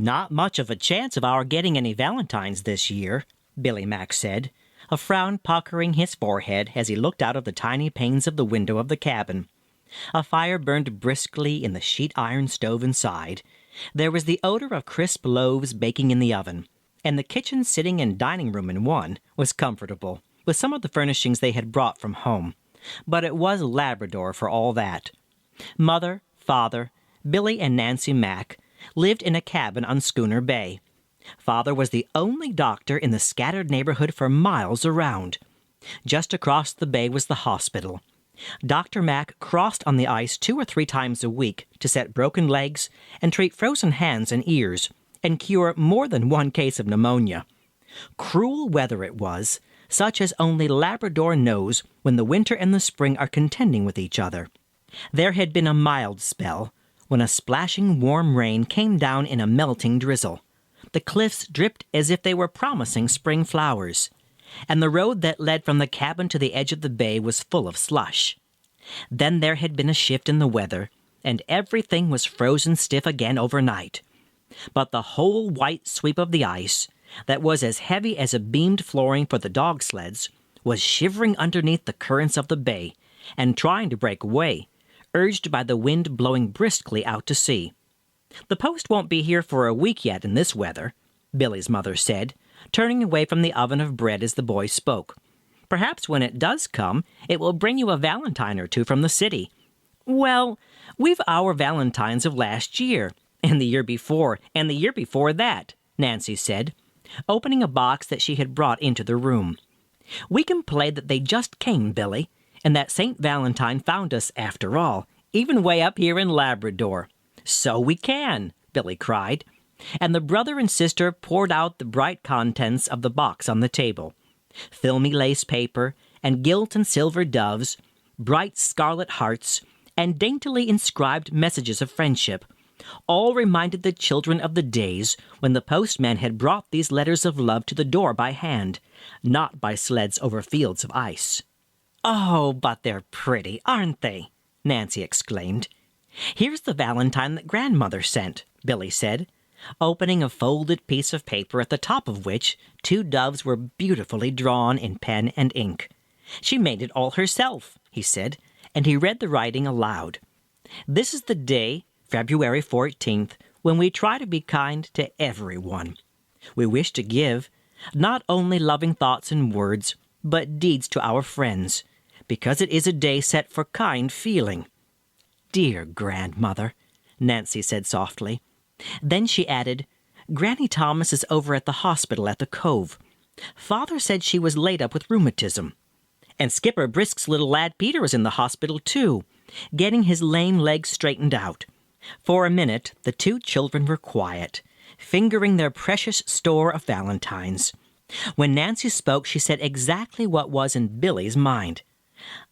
"Not much of a chance of our getting any Valentines this year," Billy Mack said, a frown puckering his forehead as he looked out of the tiny panes of the window of the cabin. A fire burned briskly in the sheet iron stove inside. There was the odor of crisp loaves baking in the oven, and the kitchen sitting and dining room in one was comfortable, with some of the furnishings they had brought from home. But it was Labrador for all that. Mother, father, Billy and Nancy Mack lived in a cabin on Schooner Bay. Father was the only doctor in the scattered neighborhood for miles around. Just across the bay was the hospital. Dr. Mack crossed on the ice 2 or 3 times a week to set broken legs and treat frozen hands and ears, and cure more than one case of pneumonia. Cruel weather it was, such as only Labrador knows when the winter and the spring are contending with each other. There had been a mild spell, when a splashing warm rain came down in a melting drizzle. The cliffs dripped as if they were promising spring flowers, and the road that led from the cabin to the edge of the bay was full of slush. Then there had been a shift in the weather, and everything was frozen stiff again overnight. But the whole white sweep of the ice, that was as heavy as a beamed flooring for the dog sleds, was shivering underneath the currents of the bay, and trying to break away, urged by the wind blowing briskly out to sea. "The post won't be here for a week yet in this weather," Billy's mother said, turning away from the oven of bread as the boy spoke. "Perhaps when it does come, it will bring you a Valentine or 2 from the city." "Well, we've our Valentines of last year, and the year before, and the year before that," Nancy said, opening a box that she had brought into the room. "We can play that they just came, Billy, and that St. Valentine found us after all, even way up here in Labrador." "So we can," Billy cried, and the brother and sister poured out the bright contents of the box on the table. Filmy lace paper, and gilt and silver doves, bright scarlet hearts, and daintily inscribed messages of friendship, all reminded the children of the days when the postman had brought these letters of love to the door by hand, not by sleds over fields of ice. "Oh, but they're pretty, aren't they?" Nancy exclaimed. "Here's the Valentine that Grandmother sent," Billy said, opening a folded piece of paper at the top of which 2 doves were beautifully drawn in pen and ink. "She made it all herself," he said, and he read the writing aloud. "This is the day, February 14th, when we try to be kind to everyone. We wish to give, not only loving thoughts and words, but deeds to our friends, because it is a day set for kind feeling." "Dear Grandmother," Nancy said softly. Then she added, "Granny Thomas is over at the hospital at the Cove. Father said she was laid up with rheumatism. And Skipper Brisk's little lad Peter is in the hospital too, getting his lame leg straightened out." For a minute, the 2 children were quiet, fingering their precious store of Valentines. When Nancy spoke, she said exactly what was in Billy's mind.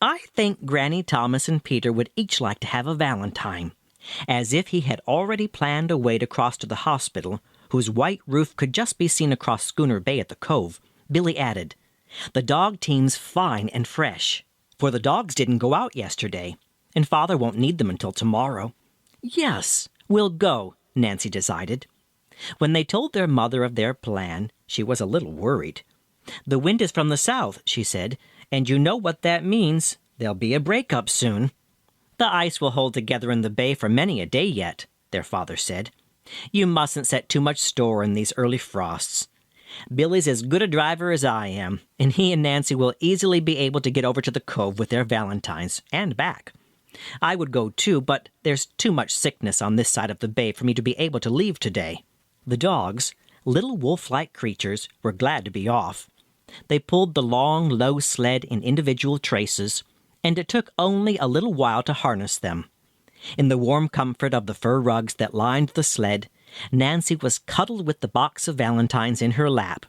"I think Granny Thomas and Peter would each like to have a Valentine." As if he had already planned a way to cross to the hospital, whose white roof could just be seen across Schooner Bay at the Cove, Billy added, "The dog team's fine and fresh, for the dogs didn't go out yesterday, and Father won't need them until tomorrow." "Yes, we'll go," Nancy decided. When they told their mother of their plan, she was a little worried. "The wind is from the south," she said, "and you know what that means. There'll be a break-up soon." "The ice will hold together in the bay for many a day yet," their father said. "You mustn't set too much store in these early frosts. Billy's as good a driver as I am, and he and Nancy will easily be able to get over to the Cove with their Valentines, and back. I would go too, but there's too much sickness on this side of the bay for me to be able to leave today." The dogs, little wolf-like creatures, were glad to be off. They pulled the long, low sled in individual traces, and it took only a little while to harness them. In the warm comfort of the fur rugs that lined the sled, Nancy was cuddled with the box of Valentines in her lap.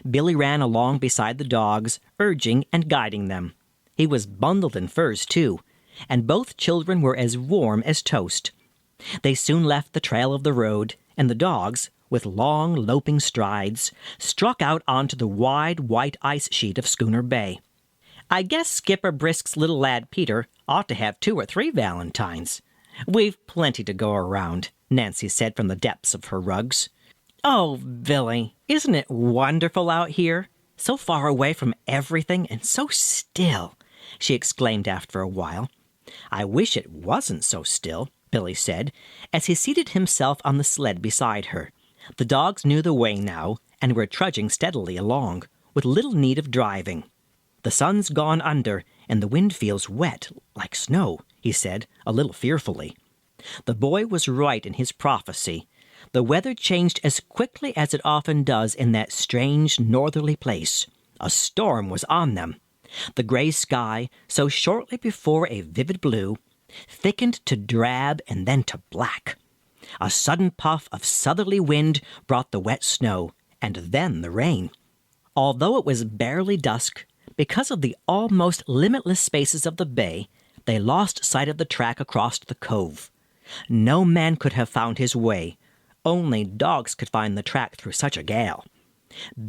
Billy ran along beside the dogs, urging and guiding them. He was bundled in furs, too, and both children were as warm as toast. They soon left the trail of the road, and the dogs, with long, loping strides, struck out onto the wide, white ice sheet of Schooner Bay. "I guess Skipper Brisk's little lad Peter ought to have 2 or 3 Valentines," "We've plenty to go around," Nancy said from the depths of her rugs. "Oh, Billy, isn't it wonderful out here? So far away from everything and so still," she exclaimed after a while. "I wish it wasn't so still," Billy said, as he seated himself on the sled beside her. The dogs knew the way now and were trudging steadily along, with little need of driving. "The sun's gone under, and the wind feels wet, like snow," he said, a little fearfully. The boy was right in his prophecy. The weather changed as quickly as it often does in that strange northerly place. A storm was on them. The gray sky, so shortly before a vivid blue, thickened to drab and then to black. A sudden puff of southerly wind brought the wet snow, and then the rain. Although it was barely dusk, because of the almost limitless spaces of the bay, they lost sight of the track across the cove. No man could have found his way. Only dogs could find the track through such a gale.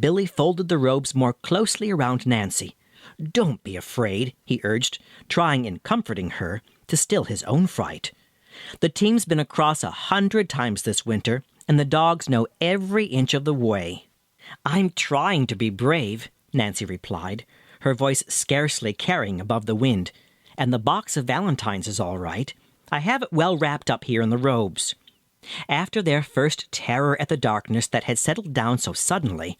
Billy folded the robes more closely around Nancy. "Don't be afraid," he urged, trying in comforting her to still his own fright. "The team's been across 100 times this winter, and the dogs know every inch of the way." "I'm trying to be brave," Nancy replied, her voice scarcely carrying above the wind. "And the box of Valentines is all right. I have it well wrapped up here in the robes." After their first terror at the darkness that had settled down so suddenly,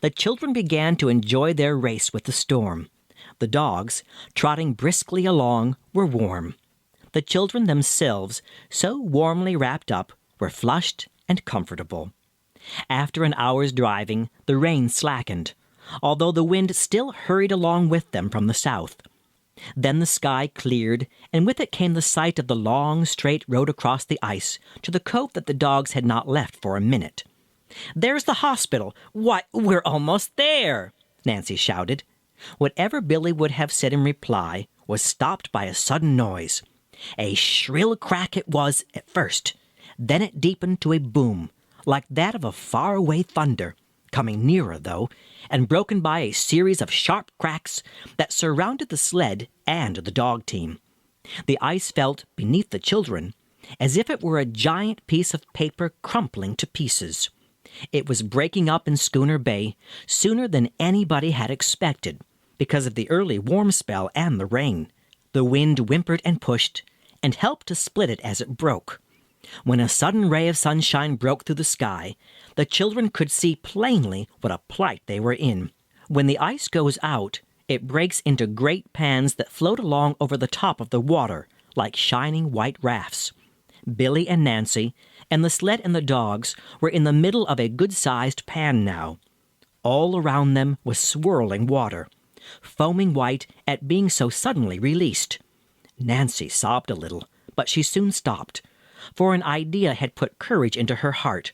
the children began to enjoy their race with the storm. The dogs, trotting briskly along, were warm. The children themselves, so warmly wrapped up, were flushed and comfortable. After an hour's driving, the rain slackened, although the wind still hurried along with them from the south. Then the sky cleared, and with it came the sight of the long, straight road across the ice to the cove that the dogs had not left for a minute. "There's the hospital! Why, we're almost there!" Nancy shouted. Whatever Billy would have said in reply was stopped by a sudden noise. A shrill crack it was at first. Then it deepened to a boom, like that of a far-away thunder, coming nearer, though, and broken by a series of sharp cracks that surrounded the sled and the dog team. The ice felt, beneath the children, as if it were a giant piece of paper crumpling to pieces. It was breaking up in Schooner Bay sooner than anybody had expected, because of the early warm spell and the rain. The wind whimpered and pushed, and helped to split it as it broke. When a sudden ray of sunshine broke through the sky, the children could see plainly what a plight they were in. When the ice goes out, it breaks into great pans that float along over the top of the water, like shining white rafts. Billy and Nancy, and the sled and the dogs, were in the middle of a good-sized pan now. All around them was swirling water, foaming white at being so suddenly released. Nancy sobbed a little, but she soon stopped, for an idea had put courage into her heart.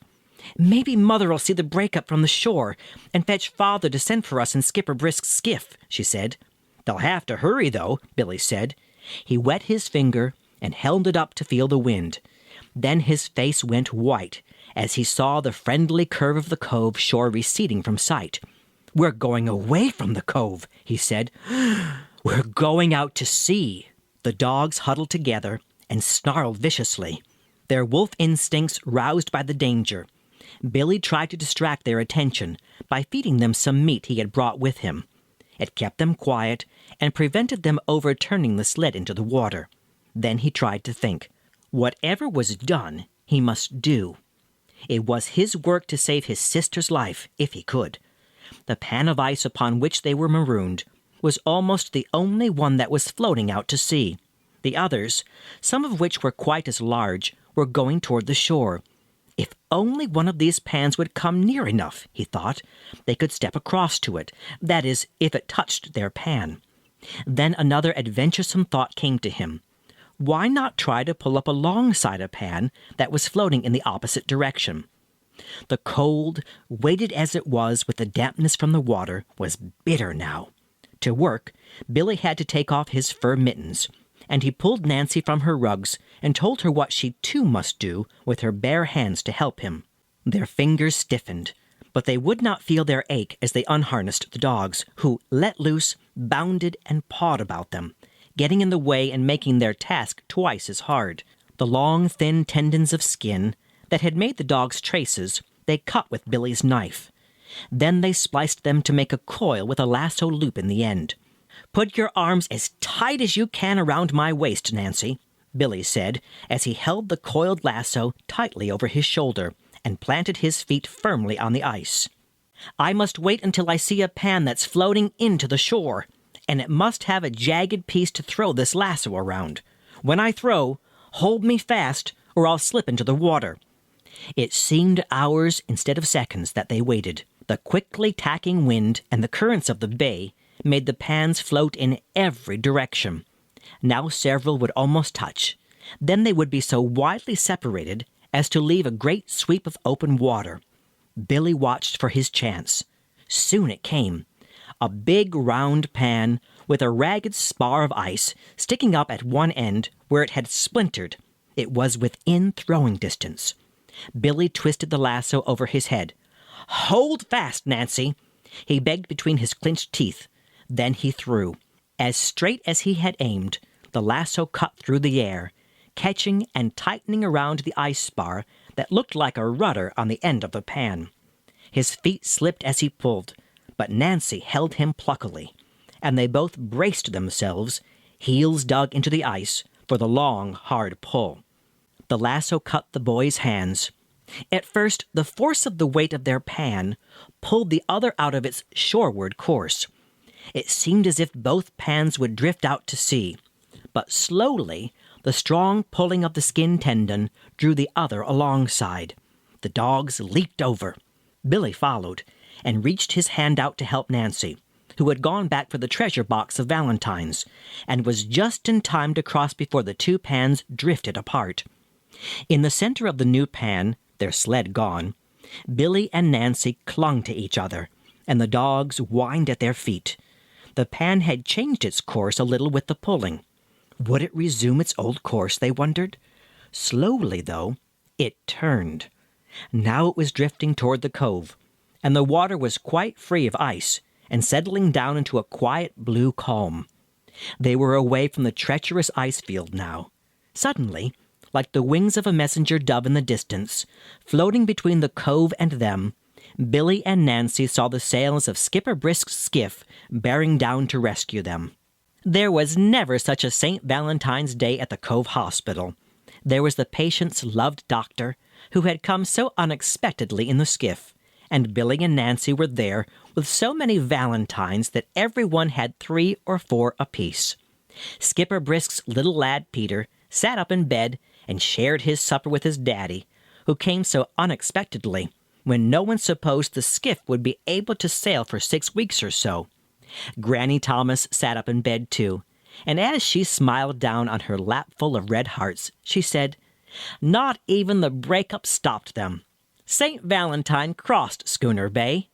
"Maybe Mother'll see the breakup from the shore and fetch Father to send for us in Skipper Brisk's skiff," she said. "They'll have to hurry, though," Billy said. He wet his finger and held it up to feel the wind. Then his face went white as he saw the friendly curve of the cove shore receding from sight. "We're going away from the cove," he said. "We're going out to sea." The dogs huddled together and snarled viciously, their wolf instincts roused by the danger. Billy tried to distract their attention by feeding them some meat he had brought with him. It kept them quiet and prevented them overturning the sled into the water. Then he tried to think. Whatever was done, he must do. It was his work to save his sister's life, if he could. The pan of ice upon which they were marooned was almost the only one that was floating out to sea. The others, some of which were quite as large, were going toward the shore. If only one of these pans would come near enough, he thought, they could step across to it. That is, if it touched their pan. Then another adventuresome thought came to him. Why not try to pull up alongside a pan that was floating in the opposite direction? The cold, weighted as it was with the dampness from the water, was bitter now. To work, Billy had to take off his fur mittens, and he pulled Nancy from her rugs and told her what she too must do with her bare hands to help him. Their fingers stiffened, but they would not feel their ache as they unharnessed the dogs, who, let loose, bounded and pawed about them, getting in the way and making their task twice as hard. The long, thin tendons of skin that had made the dog's traces they cut with Billy's knife. Then they spliced them to make a coil with a lasso loop in the end. "Put your arms as tight as you can around my waist, Nancy," Billy said, as he held the coiled lasso tightly over his shoulder and planted his feet firmly on the ice. "I must wait until I see a pan that's floating into the shore, and it must have a jagged piece to throw this lasso around. When I throw, hold me fast, or I'll slip into the water." It seemed hours instead of seconds that they waited. The quickly tacking wind and the currents of the bay made the pans float in every direction. Now several would almost touch. Then they would be so widely separated as to leave a great sweep of open water. Billy watched for his chance. Soon it came. A big round pan with a ragged spar of ice sticking up at one end where it had splintered. It was within throwing distance. Billy twisted the lasso over his head. "Hold fast, Nancy," he begged between his clenched teeth. Then he threw. As straight as he had aimed, the lasso cut through the air, catching and tightening around the ice spar that looked like a rudder on the end of the pan. His feet slipped as he pulled, but Nancy held him pluckily, and they both braced themselves, heels dug into the ice, for the long, hard pull. The lasso cut the boys' hands. At first, the force of the weight of their pan pulled the other out of its shoreward course. It seemed as if both pans would drift out to sea, but slowly the strong pulling of the skin tendon drew the other alongside. The dogs leaped over. Billy followed, and reached his hand out to help Nancy, who had gone back for the treasure box of Valentines, and was just in time to cross before the two pans drifted apart. In the center of the new pan, their sled gone, Billy and Nancy clung to each other, and the dogs whined at their feet. The pan had changed its course a little with the pulling. Would it resume its old course, they wondered? Slowly, though, it turned. Now it was drifting toward the cove, and the water was quite free of ice and settling down into a quiet blue calm. They were away from the treacherous ice field now. Suddenly, like the wings of a messenger dove in the distance, floating between the cove and them, Billy and Nancy saw the sails of Skipper Brisk's skiff bearing down to rescue them. There was never such a St. Valentine's Day at the Cove Hospital. There was the patient's loved doctor, who had come so unexpectedly in the skiff, and Billy and Nancy were there with so many valentines that everyone had 3 or 4 apiece. Skipper Brisk's little lad Peter sat up in bed and shared his supper with his daddy, who came so unexpectedly when no one supposed the skiff would be able to sail for 6 weeks or so. Granny Thomas sat up in bed too, and as she smiled down on her lap full of red hearts, she said, "Not even the breakup stopped them. St. Valentine crossed Schooner Bay."